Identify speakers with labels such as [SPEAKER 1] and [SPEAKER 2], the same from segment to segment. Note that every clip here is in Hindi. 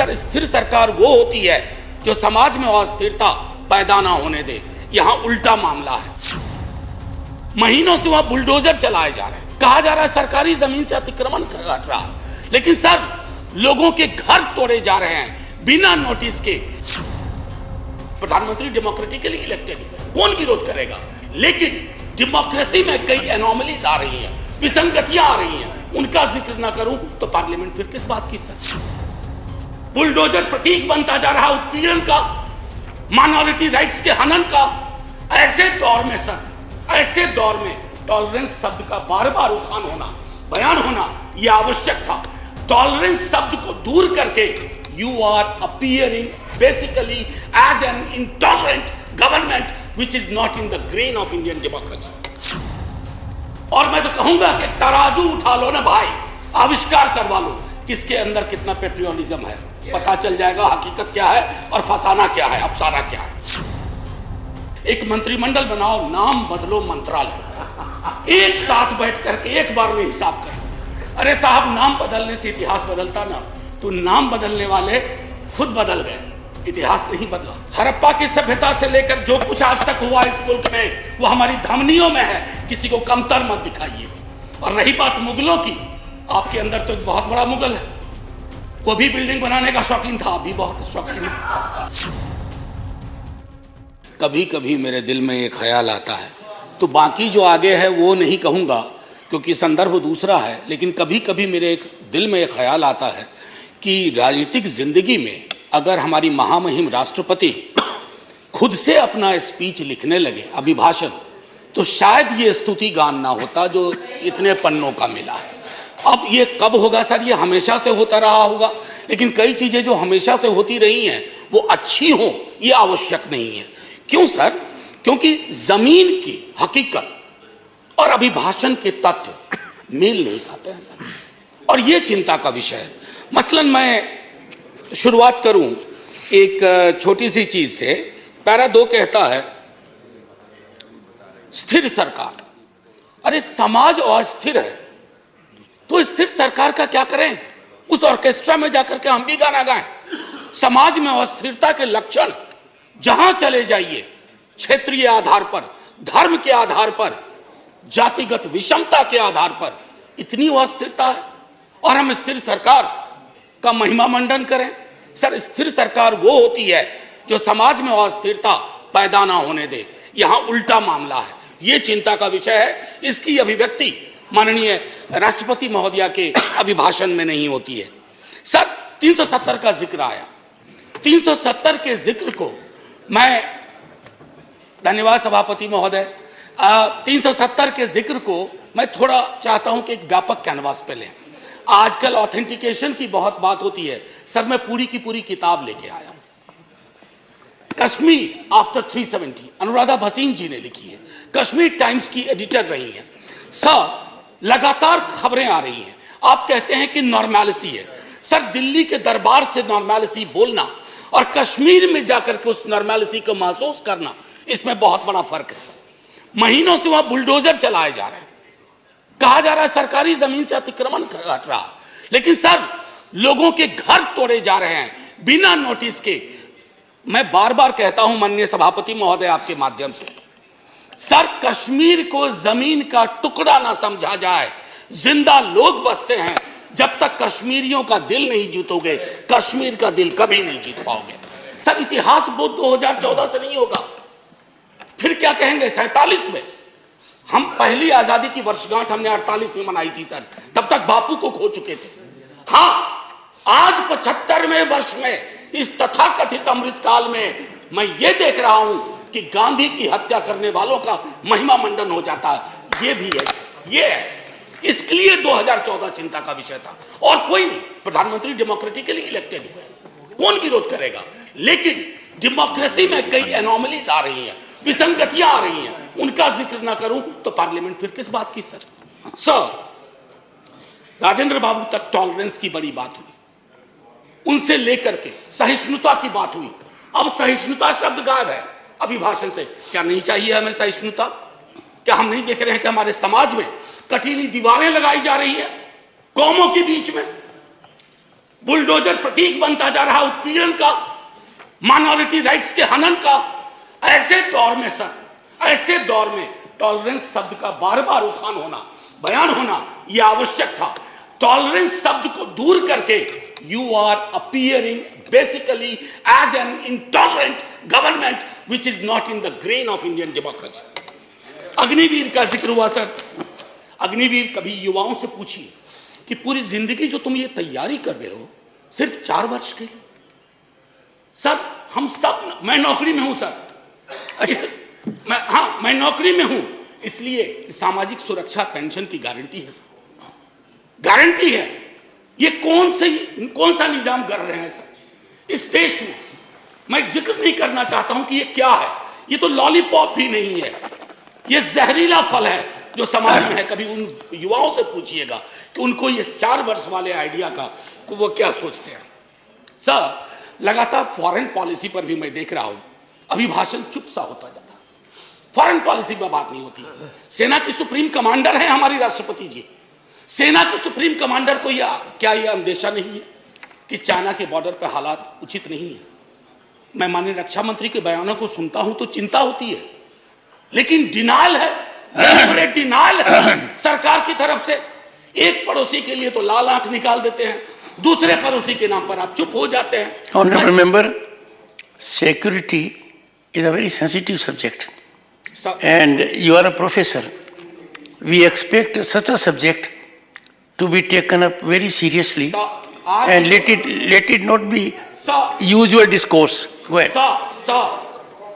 [SPEAKER 1] सर, स्थिर सरकार वो होती है जो समाज में अस्थिरता पैदा ना होने दे। यहां उल्टा मामला है। महीनों से वहां बुलडोजर चलाए जा रहे हैं, कहा जा रहा है सरकारी जमीन से अतिक्रमण घट रहा है, लेकिन सर लोगों के घर तोड़े जा रहे हैं बिना नोटिस के। प्रधानमंत्री डेमोक्रेटिकली इलेक्टेड, कौन विरोध करेगा? लेकिन डेमोक्रेसी में कई एनोमलीज आ रही हैं, विसंगतियां आ रही हैं, उनका जिक्र ना करूं तो पार्लियामेंट फिर किस बात की? सर, बुलडोजर प्रतीक बनता जा रहा उत्पीड़न का, माइनॉरिटी राइट्स के हनन का। ऐसे दौर में सर, ऐसे दौर में टॉलरेंस शब्द का बार बार उठान होना, बयान होना यह आवश्यक था। टॉलरेंस शब्द को दूर करके you are appearing basically as an intolerant government which is not in the grain of Indian democracy. और मैं तो कहूंगा कि तराजू उठा लो ना भाई, आविष्कार करवा लो किसके अंदर कितना पेट्रियोटिज्म है, पता चल जाएगा हकीकत क्या है और फसाना क्या है, अफसाना क्या है। एक मंत्रिमंडल बनाओ, नाम बदलो मंत्रालय, एक साथ बैठ करके एक बार में हिसाब करो। अरे साहब, नाम बदलने से इतिहास बदलता ना, तो नाम बदलने वाले खुद बदल गए, इतिहास नहीं बदला। हड़प्पा की सभ्यता से लेकर जो कुछ आज तक हुआ इस मुल्क में, वो हमारी धमनियों में है, किसी को कमतर मत दिखाइए। और रही बात मुगलों की, आपके अंदर तो एक बहुत बड़ा मुगल है, वो भी बिल्डिंग बनाने का शौकीन था, अभी बहुत शौकीन है। कभी कभी मेरे दिल में एक ख्याल आता है, तो बाकी जो आगे है वो नहीं कहूँगा क्योंकि संदर्भ दूसरा है, लेकिन कभी कभी मेरे एक दिल में एक ख्याल आता है कि राजनीतिक जिंदगी में अगर हमारी महामहिम राष्ट्रपति खुद से अपना स्पीच लिखने लगे, अभिभाषण, तो शायद ये स्तुति गान ना होता जो इतने पन्नों का मिला है। अब ये कब होगा सर? ये हमेशा से होता रहा होगा, लेकिन कई चीजें जो हमेशा से होती रही हैं वो अच्छी हो ये आवश्यक नहीं है। क्यों सर? क्योंकि जमीन की हकीकत और अभिभाषण के तथ्य मेल नहीं खाते हैं सर, और ये चिंता का विषय है। मसलन मैं शुरुआत करूं एक छोटी सी चीज से। पैरा 2 कहता है स्थिर सरकार। अरे समाज अस्थिर है तो स्थिर सरकार का क्या करें? उस ऑर्केस्ट्रा में जाकर के हम भी गाना गाएं? समाज में अस्थिरता के लक्षण जहां चले जाइए, क्षेत्रीय आधार पर, धर्म के आधार पर, जातिगत विषमता के आधार पर इतनी अस्थिरता है, और हम स्थिर सरकार का महिमा मंडन करें। सर, स्थिर सरकार वो होती है जो समाज में अस्थिरता पैदा ना होने दे। यहां उल्टा मामला है, ये चिंता का विषय है। इसकी अभिव्यक्ति माननीय राष्ट्रपति महोदया के अभिभाषण में नहीं होती है। सर, 370 का जिक्र आया, 370 के जिक्र को मैं, धन्यवाद सभापति महोदय, 370 के जिक्र को मैं थोड़ा चाहता हूं कि एक व्यापक कैनवास पे लें। आजकल ऑथेंटिकेशन की बहुत बात होती है सर, मैं पूरी की पूरी किताब लेके आया हूं। कश्मीर आफ्टर 370 अनुराधा भसीन जी ने लिखी है, कश्मीर टाइम्स की एडिटर रही है। सर, लगातार खबरें आ रही हैं, आप कहते हैं कि नॉर्मैलिसी है। सर, दिल्ली के दरबार से नॉर्मैलिसी बोलना और कश्मीर में जाकर के उस नॉर्मैलिसी को महसूस करना, इसमें बहुत बड़ा फर्क है सर। महीनों से वहां बुलडोजर चलाए जा रहे हैं, कहा जा रहा है सरकारी जमीन से अतिक्रमण घट रहा है, लेकिन सर लोगों के घर तोड़े जा रहे हैं बिना नोटिस के। मैं बार बार कहता हूं माननीय सभापति महोदय आपके माध्यम से, सर कश्मीर को जमीन का टुकड़ा ना समझा जाए। जिंदा लोग बसते हैं, जब तक कश्मीरियों का दिल नहीं जीतोगे, कश्मीर का दिल कभी नहीं जीत पाओगे। सर, इतिहास बोध 2014 से नहीं होगा, फिर क्या कहेंगे 47 में? हम पहली आजादी की वर्षगांठ हमने 48 में मनाई थी सर, तब तक बापू को खो चुके थे। हाँ, आज 75वें वर्ष में इस तथाकथित अमृतकाल में मैं ये देख रहा हूं कि गांधी की हत्या करने वालों का महिमा मंडन हो जाता है। ये भी है, ये है। इसके लिए 2014 चिंता का विषय था, और कोई नहीं। प्रधानमंत्री डेमोक्रेटिकली इलेक्टेड हुए, कौन विरोध करेगा? लेकिन डेमोक्रेसी में कई एनोमलीज आ रही हैं, विसंगतियां आ रही हैं, उनका जिक्र ना करूं तो पार्लियामेंट फिर किस बात की? सर, राजेंद्र बाबू तक टॉलरेंस की बड़ी बात हुई, उनसे लेकर के सहिष्णुता की बात हुई। अब सहिष्णुता शब्द गायब है अभिभाषण से। क्या नहीं चाहिए हमें सहिष्णुता? क्या हम नहीं देख रहे हैं कि हमारे समाज में कटीली दीवारें लगाई जा रही है कौमों के बीच में? बुलडोजर प्रतीक बनता जा रहा उत्पीड़न का, माइनॉरिटी राइट्स के हनन का। ऐसे दौर में सर, ऐसे दौर में टॉलरेंस शब्द का बार बार उठान होना, बयान होना यह आवश्यक था। टॉलरेंस शब्द को दूर करके you are appearing basically as an intolerant government which is not in the grain of Indian democracy. Agniveer का जिक्र हुआ सर। अग्निवीर, कभी युवाओं से पूछिए कि पूरी जिंदगी जो तुम ये तैयारी कर रहे हो सिर्फ 4 वर्ष के लिए। सर हम सब, मैं नौकरी में हूं सर, मैं नौकरी में हूं इसलिए कि सामाजिक सुरक्षा पेंशन की गारंटी है सर, गारंटी है। ये कौन सा निजाम कर रहे हैं सर इस देश में। मैं जिक्र नहीं करना चाहता हूं कि ये क्या है, ये तो लॉलीपॉप भी नहीं है, ये जहरीला फल है जो समाज में है। कभी उन युवाओं से पूछिएगा कि उनको ये 4 वर्ष वाले आइडिया का वो क्या सोचते हैं। सर लगातार फॉरेन पॉलिसी पर भी मैं देख रहा हूं अभिभाषण चुप सा होता जा रहा है। फॉरेन पॉलिसी पर बात नहीं होती। सेना की सुप्रीम कमांडर है हमारी राष्ट्रपति जी। सेना के सुप्रीम कमांडर को क्या यह अंदेशा नहीं है कि चाइना के बॉर्डर पर हालात उचित नहीं है। मैं माननीय रक्षा मंत्री के बयानों को सुनता हूं तो चिंता होती है, लेकिन डिनायल है, डिनायल है सरकार की तरफ से। एक पड़ोसी के लिए तो लाल आंख निकाल देते हैं, दूसरे पड़ोसी के नाम पर आप चुप हो जाते हैं।
[SPEAKER 2] Honorable member, security is a very sensitive subject, and you are a professor. We expect such a subject to be taken up very seriously, and let it not be usual discourse. Go ahead.
[SPEAKER 1] Sir,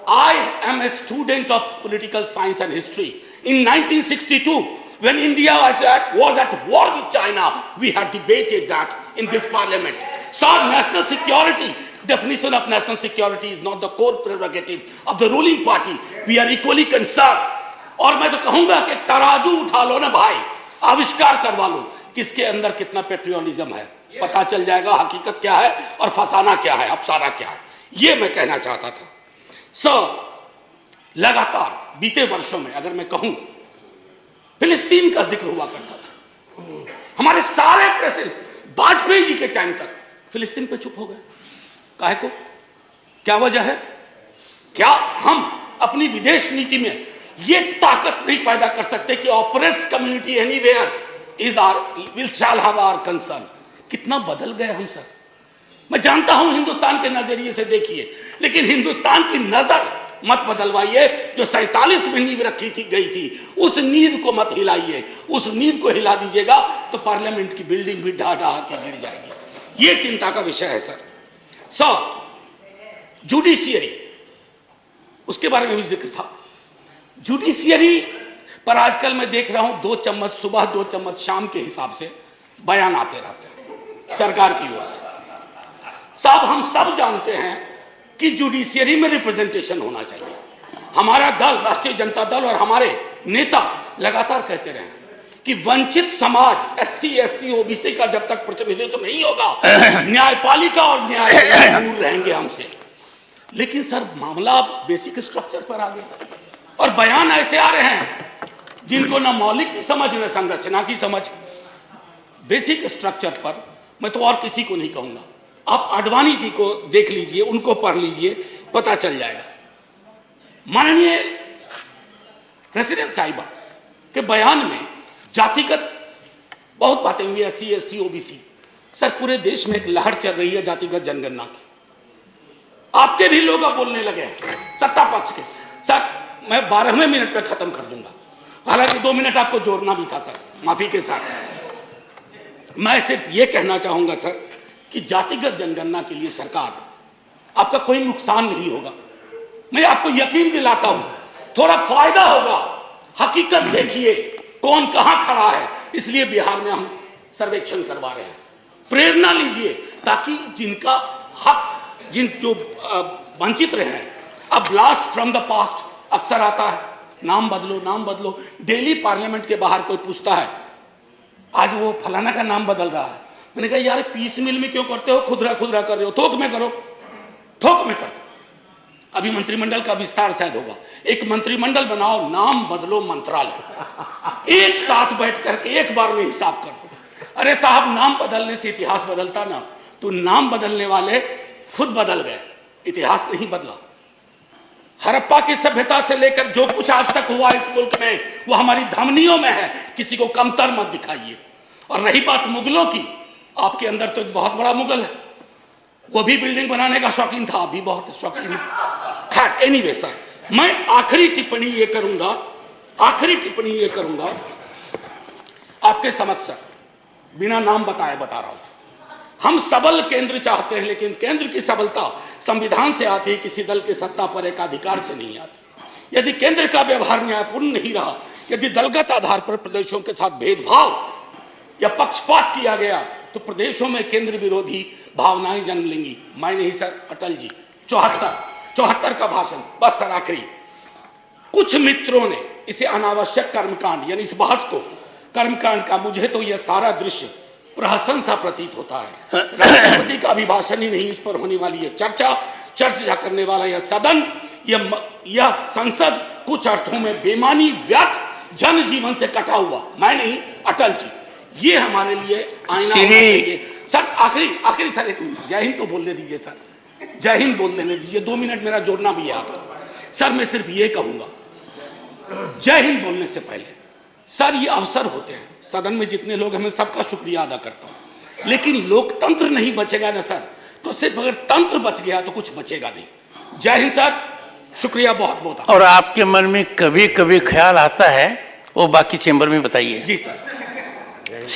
[SPEAKER 1] I am a student of political science and history. In 1962, when India was at war with China, we had debated that in this parliament. Sir, national security, definition of national security is not the core prerogative of the ruling party. We are equally concerned. और मैं तो कहूंगा कि तराजू उठा लो ना भाई, आविष्कार करवा लो किसके अंदर कितना पेट्रियोटिज्म है, पता चल जाएगा हकीकत क्या है और फसाना क्या है, अफसाना क्या है। ये मैं कहना चाहता था। सर लगातार बीते वर्षों में अगर मैं कहूं फिलिस्तीन का जिक्र हुआ करता था। हमारे सारे प्रेसिडेंट वाजपेयी जी के टाइम तक फिलिस्तीन पे चुप हो गए। काहे को? क्या वजह है? क्या हम अपनी विदेश नीति में ये ताकत नहीं पैदा कर सकते कि oppressed community anywhere is are will shall have our concern? कितना बदल गए हम सर। मैं जानता हूं हिंदुस्तान के नजरिए से देखिए, लेकिन हिंदुस्तान की नजर मत बदलवाइए। जो 47 में नींव रखी थी गई थी, उस नींव को मत हिलाइए। उस नींव को हिला दीजिएगा तो पार्लियामेंट की बिल्डिंग भी ढा ढा के गिर जाएगी। ये चिंता का विषय है सर। जुडिशियरी, उसके बारे में भी जिक्र था। जुडिशियरी पर आजकल मैं देख रहा हूं 2 चम्मच सुबह 2 चम्मच शाम के हिसाब से बयान आते रहते हैं सरकार की ओर से। साहब हम सब जानते हैं कि जुडिशियरी में रिप्रेजेंटेशन होना चाहिए। हमारा दल राष्ट्रीय जनता दल और हमारे नेता लगातार कहते रहे कि वंचित समाज SC ST OBC का जब तक प्रतिनिधित्व नहीं होगा न्यायपालिका और न्यायालय दूर रहेंगे हमसे। लेकिन सर मामला अब बेसिक स्ट्रक्चर पर आ गया और बयान ऐसे आ रहे हैं जिनको न मौलिक की समझ न संरचना की समझ। बेसिक स्ट्रक्चर पर मैं तो और किसी को नहीं कहूंगा, आप आडवाणी जी को देख लीजिए, उनको पढ़ लीजिए, पता चल जाएगा। माननीय प्रेसिडेंट साहिबा के बयान में जातिगत बहुत बातें हुई, SC ST OBC। सर पूरे देश में एक लहर चल रही है जातिगत जनगणना की। आपके भी लोग अब बोलने लगे हैं सत्ता पक्ष के। सर मैं 12वें मिनट पे खत्म कर दूंगा, हालांकि 2 मिनट आपको जोड़ना भी था सर, माफी के साथ। मैं सिर्फ ये कहना चाहूंगा सर कि जातिगत जनगणना के लिए सरकार आपका कोई नुकसान नहीं होगा। मैं आपको यकीन दिलाता हूं थोड़ा फायदा होगा। हकीकत देखिए कौन कहां खड़ा है, इसलिए बिहार में हम सर्वेक्षण करवा रहे हैं। प्रेरणा लीजिए ताकि जिनका हक, जो वंचित रहे हैं। अब ब्लास्ट फ्रॉम द पास्ट अक्सर आता है, नाम बदलो नाम बदलो। डेली पार्लियामेंट के बाहर कोई पूछता है आज वो फलाना का नाम बदल रहा है। मैंने कहा यार पीस मिल में क्यों करते हो, खुदरा खुदरा कर रहे हो, थोक में करो, थोक में करो। अभी मंत्रिमंडल का विस्तार शायद होगा, एक मंत्रिमंडल बनाओ, नाम बदलो मंत्रालय, एक साथ बैठ करके एक बार में हिसाब कर दो। अरे साहब नाम बदलने से इतिहास बदलता ना, तो नाम बदलने वाले खुद बदल गए, इतिहास नहीं बदला। हड़प्पा की सभ्यता से लेकर जो कुछ आज तक हुआ इस मुल्क में वो हमारी धमनियों में है, किसी को कमतर मत दिखाइए। और रही बात मुगलों की, आपके अंदर तो एक बहुत बड़ा मुगल है, वो भी बिल्डिंग बनाने का शौकीन था, अभी बहुत शौकीन है। खैर एनीवे सर, मैं आखिरी टिप्पणी ये करूंगा आपके समक्ष सर, बिना नाम बताए बता रहा हूं। हम सबल केंद्र चाहते हैं, लेकिन केंद्र की सबलता संविधान से आती है, किसी दल के सत्ता पर एक अधिकार से नहीं आती। यदि केंद्र का व्यवहार न्यायपूर्ण नहीं रहा, यदि दलगत आधार पर प्रदेशों के साथ भेदभाव या पक्षपात किया गया, तो प्रदेशों में केंद्र विरोधी भावनाएं जन्म लेंगी। मैं नहीं सर, अटल जी 74 का भाषण। बस सर आखिरी, कुछ मित्रों ने इसे अनावश्यक कर्मकांड, यानी इस बहस को कर्मकांड का, मुझे तो यह सारा दृश्य प्रहसन सा प्रतीत होता है। राष्ट्रपति का अभिभाषण ही नहीं, इस पर होने वाली यह चर्चा करने वाला यह सदन, यह संसद कुछ अर्थों में बेमानी, व्यर्थ, जनजीवन से कटा हुआ, मैं नहीं अटल जी, ये हमारे लिए आईना होना चाहिए। सर आखिरी सर, एक जय हिंद तो बोलने दीजिए सर, जय हिंद बोल देने दीजिए, 2 मिनट मेरा जोड़ना भी है आपको। सर मैं सिर्फ ये कहूंगा, जय हिंद बोलने से पहले सर, ये अवसर होते हैं, सदन में जितने लोग हैं मैं सबका शुक्रिया अदा करता हूं, लेकिन लोकतंत्र नहीं बचेगा ना सर, तो सिर्फ अगर तंत्र बच गया तो कुछ बचेगा नहीं। जय हिंद सर, शुक्रिया बहुत बहुत।
[SPEAKER 2] और आपके मन में कभी कभी ख्याल आता है, वो बाकी चेंबर में बताइए।
[SPEAKER 1] जी सर।